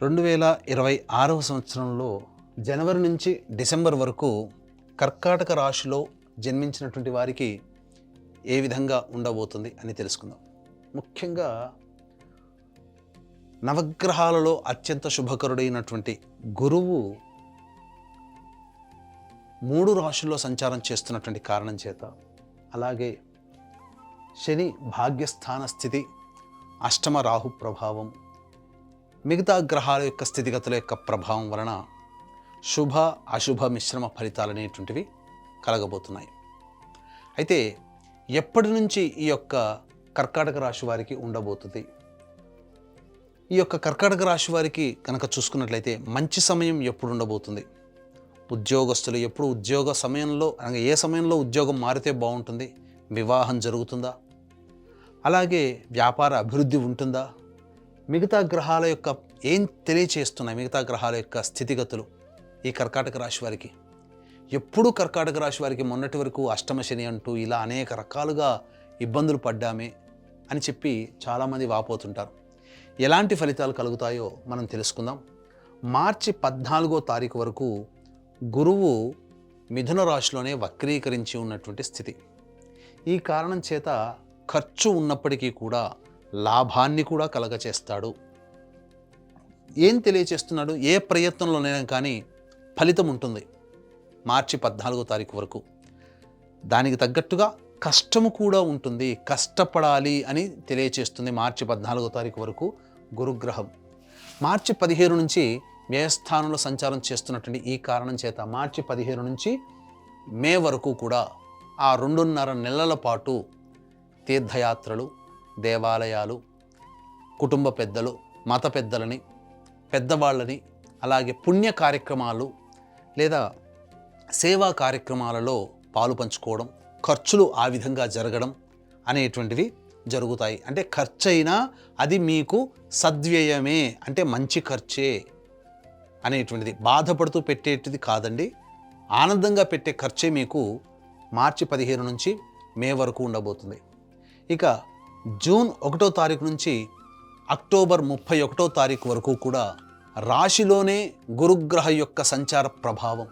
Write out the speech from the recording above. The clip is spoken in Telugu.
2026వ సంవత్సరంలో జనవరి నుంచి డిసెంబర్ వరకు కర్కాటక రాశిలో జన్మించినటువంటి వారికి ఏ విధంగా ఉండబోతుంది అని తెలుసుకుందాం. ముఖ్యంగా నవగ్రహాలలో అత్యంత శుభకరుడైనటువంటి గురువు 3 రాశుల్లో సంచారం చేస్తున్నటువంటి కారణం చేత, అలాగే శని భాగ్యస్థాన స్థితి, అష్టమ రాహు ప్రభావం, మిగతా గ్రహాల యొక్క స్థితిగతుల యొక్క ప్రభావం వలన శుభ అశుభ మిశ్రమ ఫలితాలు అనేటువంటివి కలగబోతున్నాయి. అయితే ఎప్పటి నుంచి ఈ యొక్క కర్కాటక రాశి వారికి ఉండబోతుంది? ఈ యొక్క కర్కాటక రాశి వారికి కనుక చూసుకున్నట్లయితే మంచి సమయం ఎప్పుడు ఉండబోతుంది? ఉద్యోగస్తులు ఎప్పుడు ఉద్యోగ సమయంలో, అనగా ఏ సమయంలో ఉద్యోగం మారితే బాగుంటుంది? వివాహం జరుగుతుందా? అలాగే వ్యాపార అభివృద్ధి ఉంటుందా? మిగతా గ్రహాల యొక్క ఏం తెలియచేస్తున్నాయి? మిగతా గ్రహాల యొక్క స్థితిగతులు ఈ కర్కాటక రాశి వారికి ఎప్పుడు కర్కాటక రాశి వారికి మొన్నటి వరకు అష్టమ శని అంటూ ఇలా అనేక రకాలుగా ఇబ్బందులు పడ్డామే అని చెప్పి చాలామంది వాపోతుంటారు. ఎలాంటి ఫలితాలు కలుగుతాయో మనం తెలుసుకుందాం. మార్చి 14వ తారీఖు వరకు గురువు మిథున రాశిలోనే వక్రీకరించి ఉన్నటువంటి స్థితి. ఈ కారణం చేత ఖర్చు ఉన్నప్పటికీ కూడా లాభాన్ని కూడా కలగచేస్తాడు. ఏం తెలియచేస్తున్నాడు? ఏ ప్రయత్నంలోనైనా కానీ ఫలితం ఉంటుంది మార్చి 14వ తారీఖు వరకు. దానికి తగ్గట్టుగా కష్టము కూడా ఉంటుంది, కష్టపడాలి అని తెలియచేస్తుంది మార్చి 14వ తారీఖు వరకు గురుగ్రహం. మార్చి 15 నుంచి వ్యయస్థానంలో సంచారం చేస్తున్నటువంటి ఈ కారణం చేత మార్చి 15 నుంచి మే వరకు కూడా ఆ 2.5 నెలల పాటు తీర్థయాత్రలు, దేవాలయాలు, కుటుంబ పెద్దలు, మత పెద్దలని, పెద్దవాళ్ళని, అలాగే పుణ్య కార్యక్రమాలు లేదా సేవా కార్యక్రమాలలో పాలు పంచుకోవడం, ఖర్చులు ఆ విధంగా జరగడం అనేటువంటివి జరుగుతాయి. అంటే ఖర్చైనా అది మీకు సద్వ్యయమే, అంటే మంచి ఖర్చే అనేటువంటిది. బాధపడుతూ పెట్టేటిది కాదండి, ఆనందంగా పెట్టే ఖర్చే మీకు మార్చి 15 నుంచి మే వరకు ఉండబోతుంది. ఇక జూన్ 1వ తారీఖు నుంచి అక్టోబర్ 31వ తారీఖు వరకు కూడా రాశిలోనే గురుగ్రహ యొక్క సంచార ప్రభావం